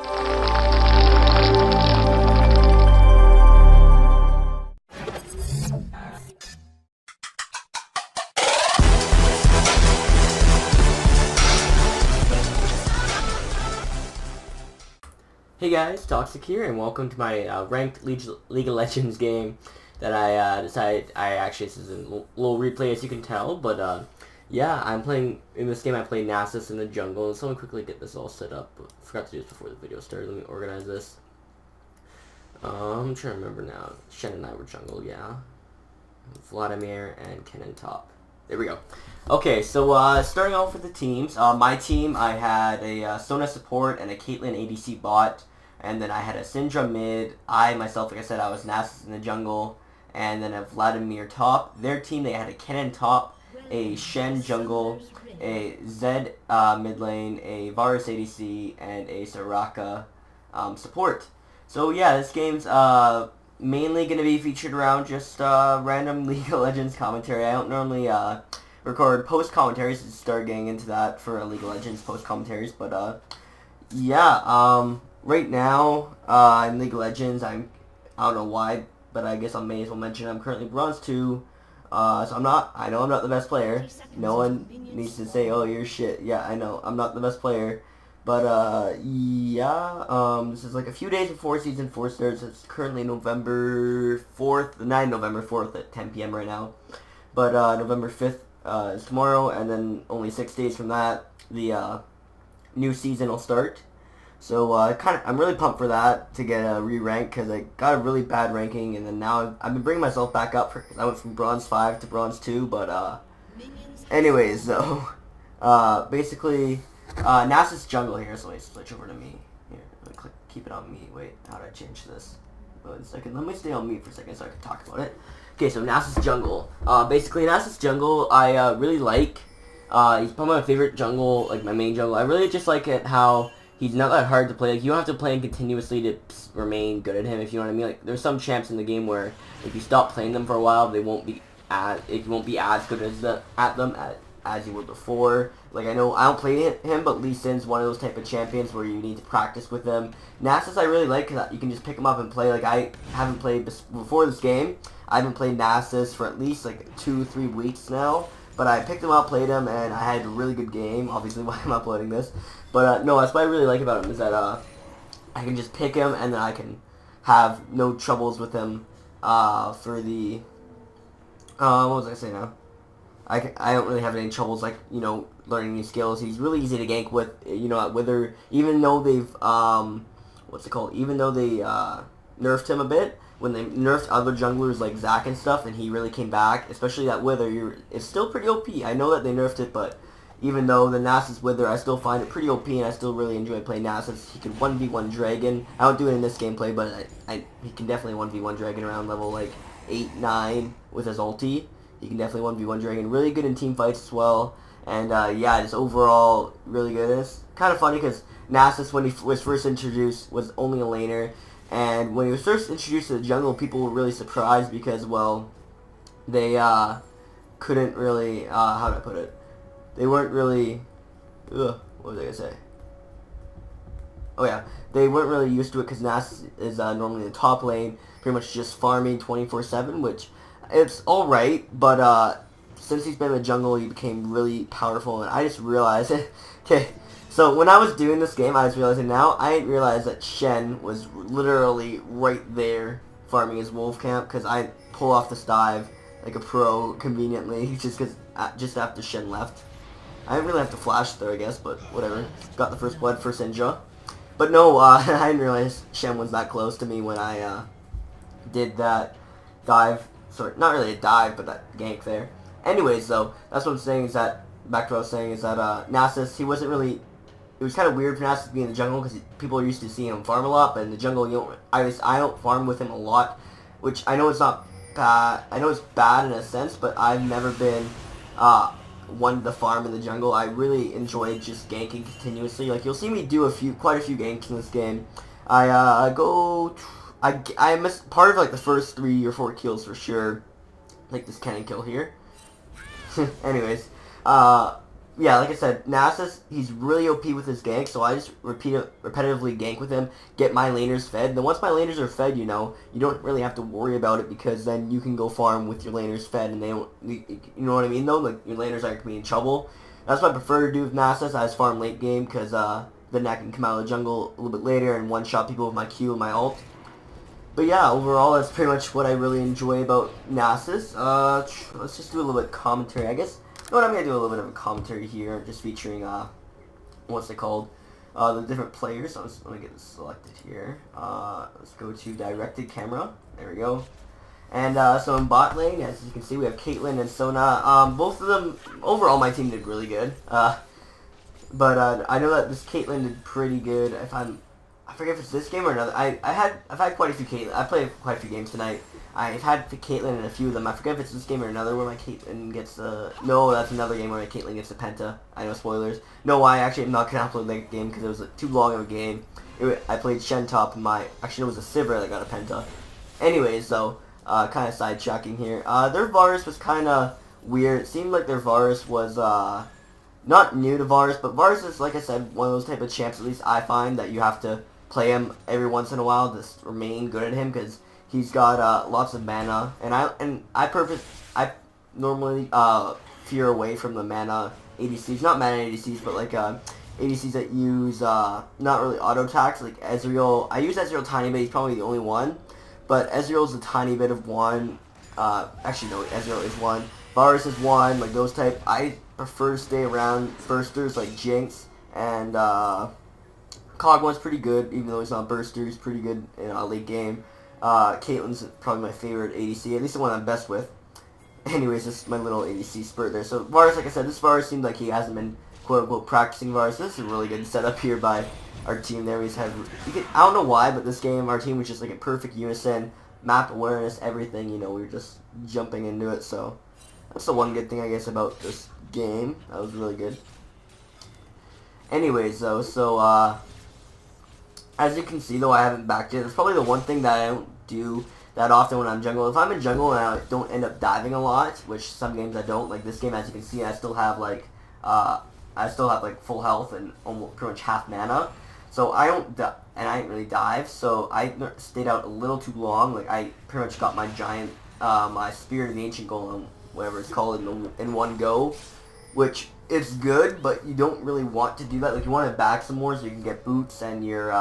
Hey guys, Toxic here, and welcome to my ranked League of Legends game that I decided this is a little replay, as you can tell, but yeah, I'm playing, in this game I play Nasus in the jungle, and so I'm quickly get this all set up. I forgot to do this before the video started. Let me organize this. I'm trying to remember now. Shen and I were jungle, yeah. Vladimir and Kennen top. There we go. Okay, so starting off with the teams. My team, I had a Sona support and a Caitlyn ADC bot. And then I had a Syndra mid. I myself, like I said, I was Nasus in the jungle. And then a Vladimir top. Their team, they had a Kennen top, a Shen jungle, a Zed mid lane, a Varus ADC, and a Soraka support. So yeah, this game's mainly going to be featured around just random League of Legends commentary. I don't normally record post-commentaries to start getting into that for League of Legends post-commentaries. But yeah, right now in League of Legends, I don't know why, but I guess I may as well mention I'm currently Bronze 2. So I know I'm not the best player. No one needs to say, oh, you're shit. Yeah, I know, I'm not the best player. But, yeah, this is like a few days before Season 4 starts. It's currently November 4th, the 9th November 4th at 10 p.m. right now. But, November 5th is tomorrow, and then only 6 days from that, the, new season will start. So, I'm really pumped for that, to get a re-rank, because I got a really bad ranking, and then now I've been bringing myself back up, because I went from Bronze 5 to Bronze 2, but, anyways, so, basically, Nasus jungle here, so let me switch over to me. Here, let me keep it on me. Wait, how do I change this? 1 second, let me stay on me for a second so I can talk about it. Okay, so Nasus jungle. Basically, Nasus jungle, I, really like. He's probably my favorite jungle, like, my main jungle. I really just like it how he's not that hard to play. Like, you don't have to play him continuously to remain good at him, if you know what I mean. Like, there's some champs in the game where if you stop playing them for a while, they won't be as good as you were before. Like, I know I don't play him, but Lee Sin's one of those type of champions where you need to practice with them. Nasus I really like because you can just pick him up and play. Like, I haven't played before this game. I haven't played Nasus for at least like 2-3 weeks now. But I picked him up, played him, and I had a really good game. Obviously, why I'm uploading this. But no, that's what I really like about him is that I can just pick him and then I can have no troubles with him for the what was I saying now? I don't really have any troubles, like, you know, learning new skills. He's really easy to gank with, you know, at Wither, even though they've, even though they, nerfed him a bit, when they nerfed other junglers like Zac and stuff, and he really came back, especially that Wither, it's still pretty OP. I know that they nerfed it, but even though the Nasus Wither, I still find it pretty OP, and I still really enjoy playing Nasus. He can 1v1 Dragon. I don't do it in this gameplay, but he can definitely 1v1 Dragon around level, like, 8, 9 with his ulti. You can definitely 1v1 Dragon. Really good in team fights as well. And, yeah, just overall really good. It's kind of funny because Nasus, when he was first introduced, was only a laner. And when he was first introduced to the jungle, people were really surprised because, well, they couldn't really, how do I put it? They weren't really, what was I going to say? Oh, yeah. They weren't really used to it because Nasus is normally in the top lane, pretty much just farming 24/7, which... it's alright, but since he's been in the jungle, he became really powerful, and I just realized, okay, so when I was doing this game, I was realizing now, I didn't realize that Shen was literally right there farming his wolf camp, because I pull off this dive like a pro conveniently, just after Shen left. I didn't really have to flash there, I guess, but whatever. Got the first blood for Syndra. But no, I didn't realize Shen was that close to me when I did that dive. Sorry, not really a dive, but that gank there. Anyways, though, that's what I'm saying is that, back to what I was saying, is that Nasus, he wasn't really, it was kind of weird for Nasus to be in the jungle because people are used to seeing him farm a lot, but in the jungle, you don't, I don't farm with him a lot, which I know it's not bad, I know it's bad in a sense, but I've never been one to farm in the jungle. I really enjoy just ganking continuously. Like, you'll see me do quite a few ganks in this game. I missed part of, like, the first 3 or 4 kills for sure. Like this Kennen kill here. Anyways, yeah, like I said, Nasus, he's really OP with his gank, so I just repetitively gank with him, get my laners fed. Then once my laners are fed, you don't really have to worry about it because then you can go farm with your laners fed, and they don't, you know what I mean though? Like, your laners aren't going to be in trouble. That's what I prefer to do with Nasus. I just farm late game because then I can come out of the jungle a little bit later and one-shot people with my Q and my ult. But yeah, overall, that's pretty much what I really enjoy about Nasus. Let's just do a little bit of commentary, I guess. You know what, I'm going to do a little bit of a commentary here, just featuring, what's it called? The different players. So I'm just going to get this selected here. Let's go to directed camera. There we go. And, so in bot lane, as you can see, we have Caitlyn and Sona. Both of them, overall, my team did really good. But I know that this Caitlyn did pretty good. I forget if it's this game or another. I've had quite a few Caitlyn. I played quite a few games tonight. I've had Caitlyn in a few of them. I forget if it's this game or another where my Caitlyn gets no, that's another game where my Caitlyn gets the penta. I know, spoilers. No, I actually am not gonna upload that game because it was too long of a game. I played Shen top and actually it was a Sivir that got a penta. Anyways, though, kind of sidetracking here. Their Varus was kind of weird. It seemed like their Varus was not new to Varus, but Varus is, like I said, one of those type of champs. At least I find that you have to play him every once in a while to remain good at him because he's got lots of mana, and I normally fear away from the mana ADCs, not mana ADCs, but like ADCs that use not really auto attacks, like Ezreal. I use Ezreal tiny bit. He's probably the only one, but Ezreal's a tiny bit of one. Actually no, Ezreal is one. Varus is one. Like those type. I prefer to stay around bursters like Jinx and Cogmon's pretty good, even though he's not burster. He's pretty good in a late game. Caitlyn's probably my favorite ADC, at least the one I'm best with. Anyways, this is my little ADC spurt there. So Varus, like I said, this Varus seems like he hasn't been quote-unquote practicing Varus. This is a really good setup here by our team there. I don't know why, but this game, our team was just like a perfect unison, map awareness, everything, we were just jumping into it. So that's the one good thing, I guess, about this game. That was really good. Anyways, though, so, as you can see, though, I haven't backed it. That's probably the one thing that I don't do that often when I'm jungle. If I'm in jungle and I don't end up diving a lot, which some games I don't, like this game, as you can see, I still have like full health and almost pretty much half mana. So I don't, and I didn't really dive, so I stayed out a little too long. Like I pretty much got my giant, my Spirit of the Ancient Golem, whatever it's called, in one go, which it's good, but you don't really want to do that. Like you want to back some more so you can get boots and your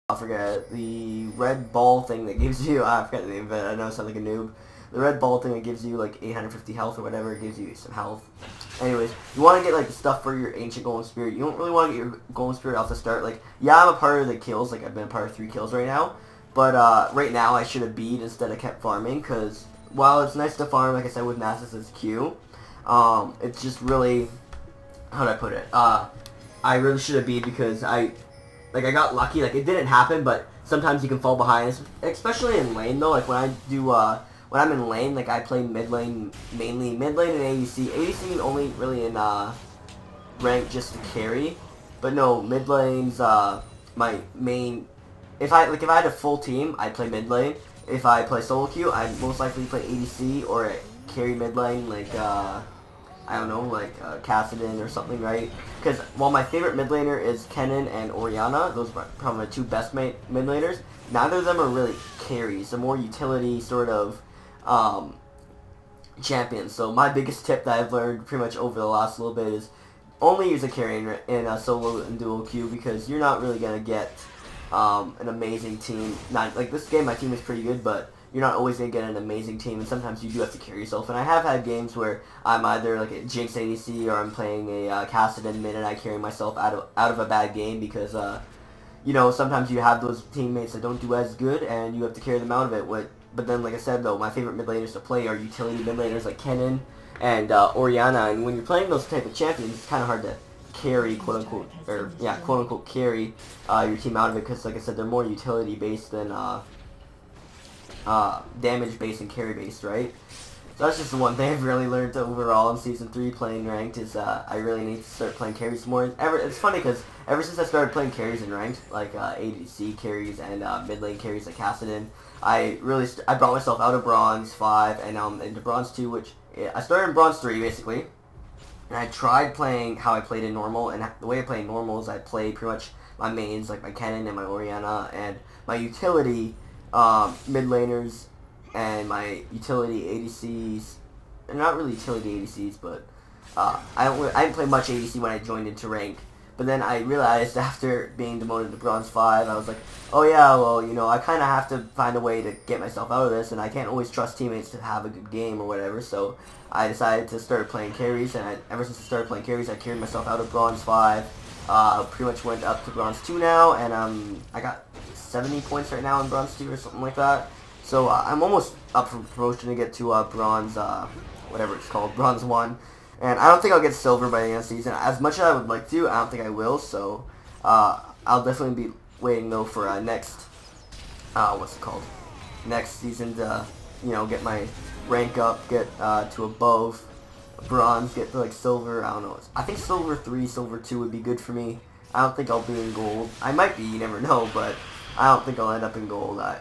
I forget the red ball thing that gives you. I forget the name of it. I know I sound like a noob. The red ball thing that gives you like 850 health or whatever. It gives you some health. Anyways, you want to get like stuff for your ancient golem spirit. You don't really want to get your golem spirit off the start. Like, yeah, I'm a part of the kills. Like I've been a part of 3 kills right now. But right now I should have beat instead of kept farming because while it's nice to farm, like I said with Nasus' Q, it's just really, how do I put it? I really should have beat because I got lucky. Like it didn't happen, but sometimes you can fall behind, especially in lane though. Like when I do when I'm in lane, like I play mid lane mainly, mid lane and ADC. ADC only really in rank just to carry, but no, mid lane's my main. If I had a full team, I'd play mid lane. If I play solo queue, I'd most likely play ADC or carry mid lane, like I don't know, like Kassadin or something, right? Because while my favorite mid laner is Kennen and Orianna, those are probably my 2 best mid laners, neither of them are really carries. They're more utility sort of champions. So my biggest tip that I've learned pretty much over the last little bit is only use a carry in a solo and dual queue because you're not really going to get an amazing team. Not like this game, my team is pretty good, but you're not always going to get an amazing team, and sometimes you do have to carry yourself. And I have had games where I'm either like a Jinx ADC or I'm playing a Kassadin mid and I carry myself out of a bad game because, sometimes you have those teammates that don't do as good and you have to carry them out of it. But then, like I said, though, my favorite mid laners to play are utility mid laners like Kennen and Orianna. And when you're playing those type of champions, it's kind of hard to carry, quote-unquote, carry your team out of it because, like I said, they're more utility-based than damage-based and carry-based, right? So that's just the one thing I've really learned overall in Season 3 playing Ranked is I really need to start playing carries more. It's funny because ever since I started playing carries in Ranked, like ADC carries and mid-lane carries like Kassadin, I brought myself out of Bronze 5 and into Bronze 2, which I started in Bronze 3, basically. And I tried playing how I played in normal, and the way I play in normal is I play pretty much my mains, like my Kennen and my Orianna, and my utility mid laners, and my utility ADCs. And not really utility ADCs, but I didn't play much ADC when I joined into rank. But then I realized after being demoted to Bronze 5, I was like, oh yeah, well, you know, I kind of have to find a way to get myself out of this, and I can't always trust teammates to have a good game or whatever, so I decided to start playing carries, and ever since I started playing carries, I carried myself out of Bronze 5, pretty much went up to Bronze 2 now, and I got 70 points right now in Bronze 2 or something like that, so I'm almost up for promotion to get to Bronze, whatever it's called, Bronze 1. And I don't think I'll get silver by the end of the season. As much as I would like to, I don't think I will. So I'll definitely be waiting though for next, what's it called? Next season to, you know, get my rank up, get to above bronze, get to like silver. I don't know. I think silver 3, silver 2 would be good for me. I don't think I'll be in gold. I might be. You never know. But I don't think I'll end up in gold. I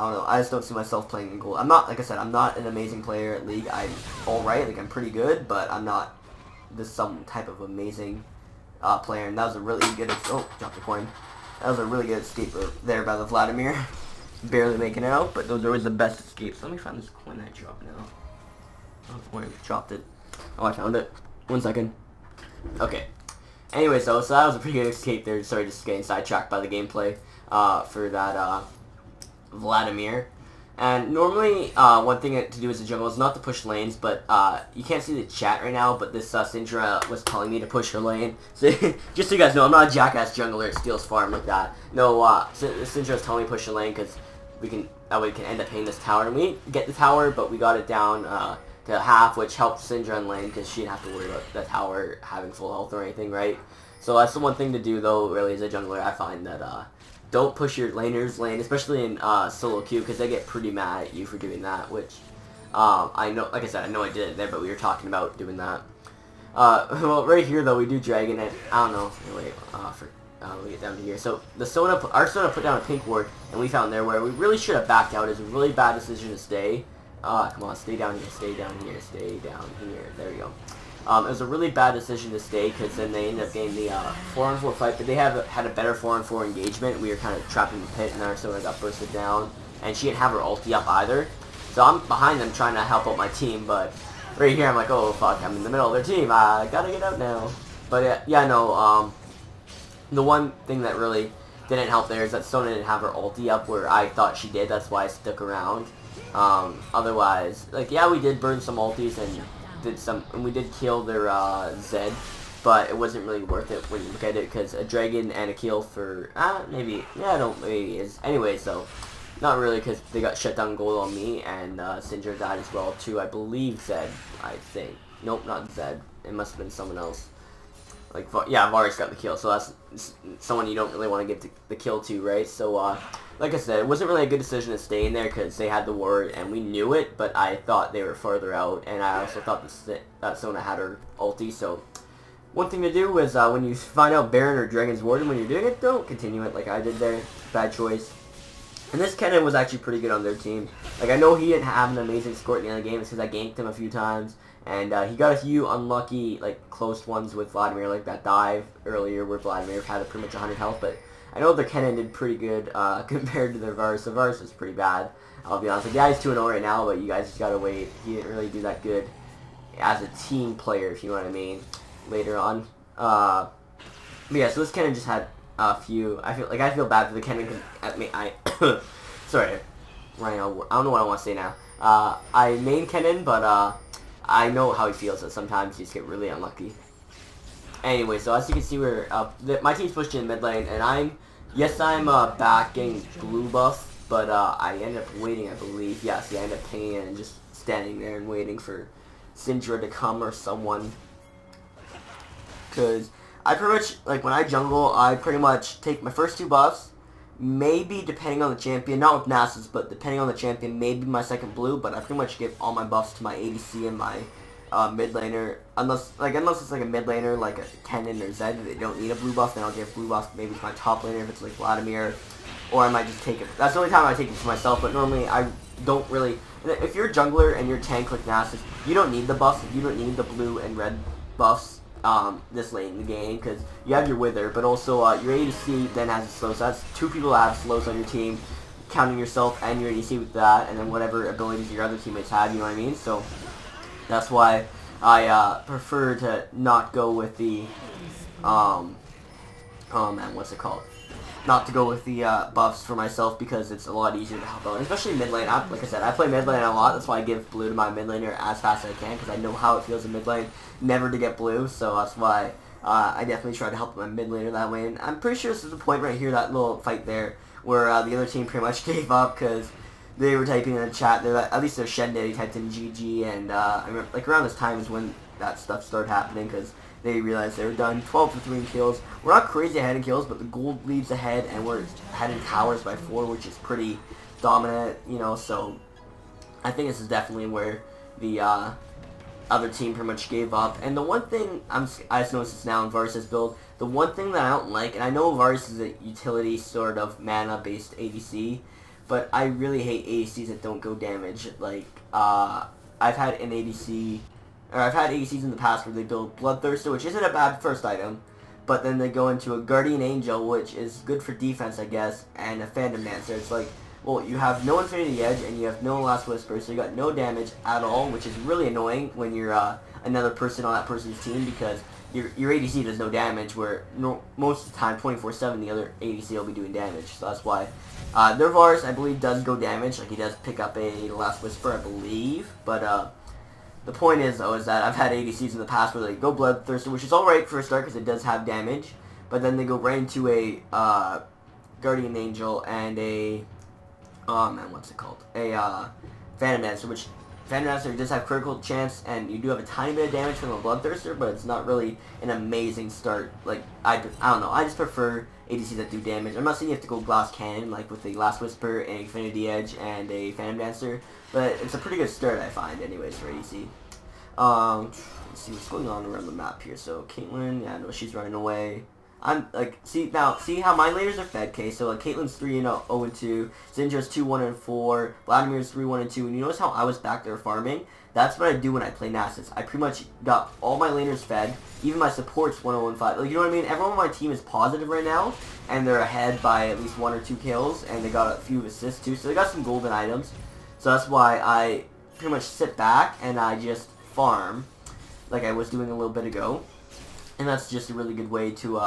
don't know. I just don't see myself playing in gold. I'm not, like I said, I'm not an amazing player at League. I'm alright. Like, I'm pretty good, but I'm not just some type of amazing player. And that was a really good... Oh, dropped the coin. That was a really good escape there by the Vladimir. Barely making it out, but those are always the best escapes. Let me find this coin I dropped now. Oh, boy, dropped it. Oh, I found it. 1 second. Okay. Anyway, so that was a pretty good escape there. Sorry, just getting sidetracked by the gameplay for that... Vladimir. And normally, one thing to do as a jungle is not to push lanes, but you can't see the chat right now, but this Syndra was telling me to push her lane. So, just so you guys know, I'm not a jackass jungler that steals farm like that. No, Syndra was telling me to push her lane because that way we can end up hitting this tower. And we get the tower, but we got it down to half, which helped Syndra in lane because she didn't have to worry about the tower having full health or anything, right? So that's the one thing to do, though, really, as a jungler. I find that don't push your laner's lane, especially in solo queue, because they get pretty mad at you for doing that, which I know, like I said, I know I did it there, but we were talking about doing that. Well, right here, though, we do Dragon, and I don't know, wait, we get down to here. So, our Sona put down a pink ward, and we found there where we really should have backed out. It's a really bad decision to stay. Come on, stay down here, stay down here, stay down here. There we go. It was a really bad decision to stay because then they ended up getting the 4-on-4 fight, but they had a better 4-on-4 engagement. We were kind of trapped in the pit, and our Sona got bursted down, and she didn't have her ulti up either. So I'm behind them trying to help out my team, but right here I'm like, oh fuck, I'm in the middle of their team. I gotta get out now. But yeah, no. The one thing that really didn't help there is that Sona didn't have her ulti up where I thought she did. That's why I stuck around. Otherwise, like, yeah, we did burn some ultis and we did kill their Zed, but it wasn't really worth it when you look at it because a dragon and a kill for maybe is anyway. So not really because they got shut down gold on me, and Syndra died as well too. I believe Zed. I think nope, not Zed. It must have been someone else. Like, yeah, Varus got the kill, so that's someone you don't really want to give the kill to, right? So, like I said, it wasn't really a good decision to stay in there because they had the ward, and we knew it, but I thought they were farther out, and I also thought that Sona had her ulti, so one thing to do is when you find out Baron or Dragon's ward, and when you're doing it, don't continue it like I did there. Bad choice. And this Kennen was actually pretty good on their team. Like, I know he didn't have an amazing score at the end of the game because I ganked him a few times. And he got a few unlucky, like, close ones with Vladimir, like that dive earlier where Vladimir had pretty much 100 health. But I know their Kennen did pretty good compared to their Varus. The Varus was pretty bad, I'll be honest. Like, yeah, he's 2-0 right now, but you guys just gotta wait. He didn't really do that good as a team player, if you know what I mean, later on. But yeah, so this Kennen just had a few. I feel bad for the Kennen because sorry, right now, I don't know what I want to say now. I main Kennen, but I know how he feels that sometimes you just get really unlucky. Anyway, so as you can see, my team's pushed in mid lane, and I'm back getting blue buff, but I end up waiting, I believe. Yeah, see, I end up pinging in and just standing there and waiting for Syndra to come or someone. Because I pretty much, like, when I jungle, I pretty much take my first 2 buffs, maybe depending on the champion, not with Nasus, but depending on the champion, maybe my second blue, but I pretty much give all my buffs to my ADC and my mid laner, unless it's like a mid laner, like a Kennen or Zed, they don't need a blue buff, then I'll give blue buff maybe to my top laner if it's like Vladimir, or I might just take it. That's the only time I take it for myself, but normally I don't really. If you're a jungler and you're tank like Nasus, you don't need the buffs, you don't need the blue and red buffs this late in the game, because you have your Wither, but also your ADC then has a slow, so that's 2 people that have slows on your team, counting yourself and your ADC with that, and then whatever abilities your other teammates have, you know what I mean? So that's why I prefer to not go with the, oh man, what's it called? Not to go with the buffs for myself, because it's a lot easier to help out, especially mid lane. Like I said, I play mid lane a lot. That's why I give blue to my mid laner as fast as I can, because I know how it feels in mid lane never to get blue. So that's why I definitely try to help my mid laner that way. And I'm pretty sure this is the point right here, that little fight there, where the other team pretty much gave up, because they were typing in the chat. They're at least their Shed Daddy typed in GG, and I remember, like, around this time is when that stuff started happening, because they realized they were done 12-3 in kills. We're not crazy ahead in kills, but the gold leads ahead, and we're ahead in towers by 4, which is pretty dominant, you know. So I think this is definitely where the other team pretty much gave up. And the one thing I just noticed this now in Varus' build, the one thing that I don't like, and I know Varus is a utility sort of mana-based ADC, but I really hate ADCs that don't go damage. Like, I've had ADCs in the past where they build Bloodthirster, which isn't a bad first item, but then they go into a Guardian Angel, which is good for defense, I guess, and a Phantom Dancer. It's like, well, you have no Infinity Edge, and you have no Last Whisper, so you got no damage at all, which is really annoying when you're another person on that person's team, because your ADC does no damage, where most of the time, 24/7, the other ADC will be doing damage. So that's why their Varus, I believe, does go damage. Like, he does pick up a Last Whisper, I believe, but the point is, though, is that I've had ADCs in the past where they go Bloodthirster, which is alright for a start because it does have damage, but then they go right into a Guardian Angel and a, oh man, what's it called? A Phantom Dancer, which Phantom Dancer does have critical chance, and you do have a tiny bit of damage from the Bloodthirster, but it's not really an amazing start. Like, I don't know, I just prefer ADCs that do damage. I'm not saying you have to go Glass Cannon, like with the Last Whisper, an Infinity Edge, and a Phantom Dancer, but it's a pretty good start, I find, anyways, for ADC. Let's see what's going on around the map here. So, Caitlyn, yeah, no, she's running away. I'm, like, see how my layers are fed, okay? So, like, Caitlyn's 3-0-2, Zindra's 2-1-4, Vladimir's 3-1-2, and you notice how I was back there farming? That's what I do when I play Nasus. I pretty much got all my laners fed, even my supports 1-0-5. Like, you know what I mean? Everyone on my team is positive right now, and they're ahead by at least 1 or 2 kills, and they got a few assists too, so they got some golden items. So that's why I pretty much sit back, and I just farm, like I was doing a little bit ago. And that's just a really good way to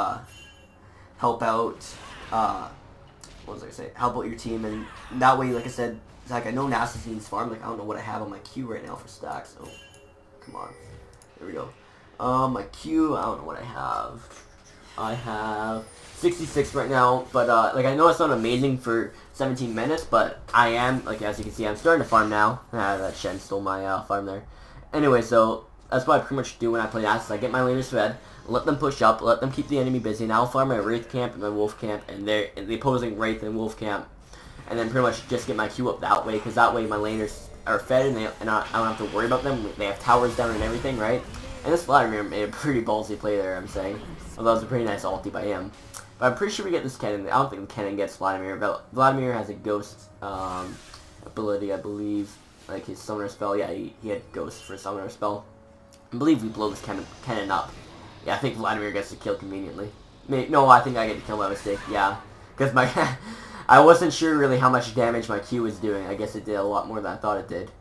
help out, what was I going to say, help out your team. And that way, like I said, Zach, I know Nasus needs farm. Like, I don't know what I have on my queue right now for stacks, so come on. There we go. My queue, I don't know what I have. I have 66 right now, but like, I know it's not amazing for 17 minutes, but I am, like, as you can see, I'm starting to farm now. That Shen stole my farm there. Anyway, so that's what I pretty much do when I play Nasus. I get my laners fed, let them push up, let them keep the enemy busy, and I'll farm my Wraith camp and my Wolf camp, and they're the opposing Wraith and Wolf camp, and then pretty much just get my queue up that way, because that way my laners are fed, and I don't have to worry about them. They have towers down and everything, right? And this Vladimir made a pretty ballsy play there, I'm saying. Although it was a pretty nice ulti by him. But I'm pretty sure we get this cannon. I don't think cannon gets Vladimir, but Vladimir has a ghost ability, I believe. Like his summoner spell, yeah, he had ghost for summoner spell. I believe we blow this cannon up. Yeah, I think Vladimir gets the kill conveniently. No, I think I get the kill by mistake, yeah. Because my I wasn't sure really how much damage my Q was doing. I guess it did a lot more than I thought it did.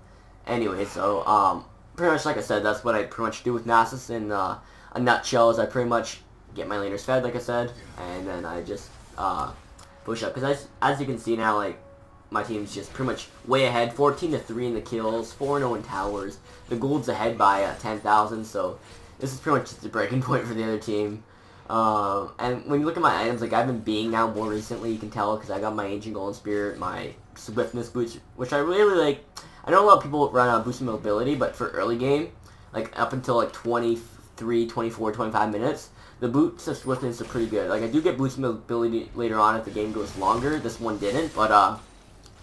Anyway, so, pretty much like I said, that's what I pretty much do with Nasus in a nutshell, is I pretty much get my laners fed, like I said, and then I just push up. Because as you can see now, like, my team's just pretty much way ahead, 14-3 in the kills, 4-0 in towers. The gold's ahead by 10,000, so this is pretty much just a breaking point for the other team. And when you look at my items, like, I've been being now more recently, you can tell, because I got my Ancient Golden Spirit, my Swiftness boots, which I really like. I know a lot of people run on boosted mobility, but for early game, like, up until, like, 23, 24, 25 minutes, the boots of Swiftness are pretty good. Like, I do get boosted mobility later on if the game goes longer. This one didn't, but,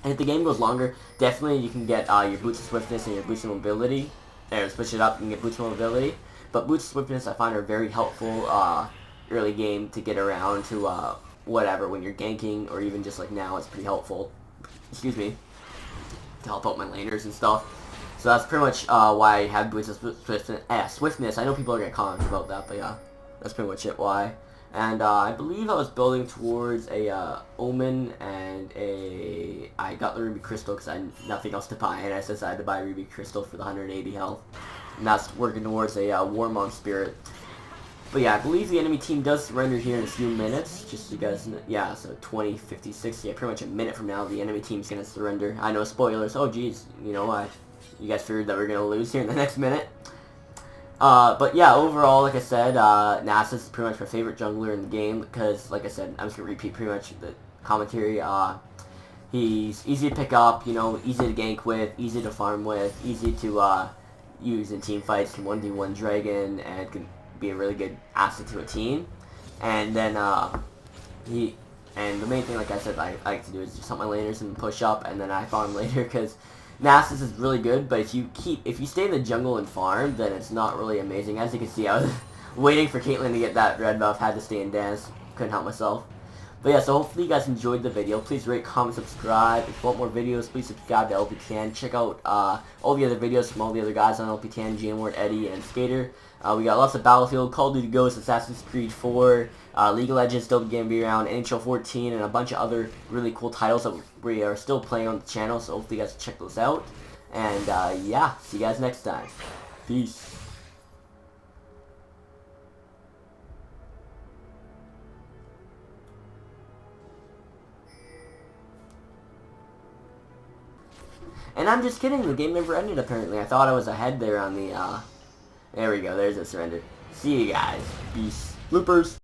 if the game goes longer, definitely you can get your Boots of Swiftness and your Boots of Mobility. There, switch it up and get Boots of Mobility. But Boots of Swiftness I find are very helpful early game to get around to whatever, when you're ganking, or even just like now, it's pretty helpful. Excuse me. To help out my laners and stuff. So that's pretty much why I have swiftness. I know people are gonna comment about that, but yeah, that's pretty much it. Why? And I believe I was building towards a Omen and a... I got the Ruby Crystal because I had nothing else to buy, and I decided to buy Ruby Crystal for the 180 health. And that's working towards a Warmon Spirit. But yeah, I believe the enemy team does surrender here in a few minutes. Just so you guys know, yeah, so 20, 50, 60, yeah, pretty much a minute from now, the enemy team's going to surrender. I know, spoilers. Oh, geez, you know, you guys figured that we're going to lose here in the next minute. But yeah, overall, like I said, Nasus is pretty much my favorite jungler in the game because, like I said, I'm just going to repeat pretty much the commentary. He's easy to pick up, you know, easy to gank with, easy to farm with, easy to use in team fights, can 1v1 Dragon, and can be a really good asset to a team. And then and the main thing, like I said, I like to do is just help my laners and push up, and then I farm later because Nasus is really good. But if you stay in the jungle and farm, then it's not really amazing. As you can see, I was waiting for Caitlyn to get that red buff, had to stay and dance, couldn't help myself. But yeah, so hopefully you guys enjoyed the video. Please rate, comment, subscribe. If you want more videos, please subscribe to LPTN. Check out all the other videos from all the other guys on LPTN, Jmort, Eddie, and Skater. We got lots of Battlefield, Call of Duty Ghosts, Assassin's Creed 4, League of Legends still going to be around, NHL 14, and a bunch of other really cool titles that we are still playing on the channel. So hopefully you guys check those out. And yeah, see you guys next time. Peace. And I'm just kidding, the game never ended apparently. I thought I was ahead there on the, there we go, there's a surrender. See you guys. Peace. Bloopers.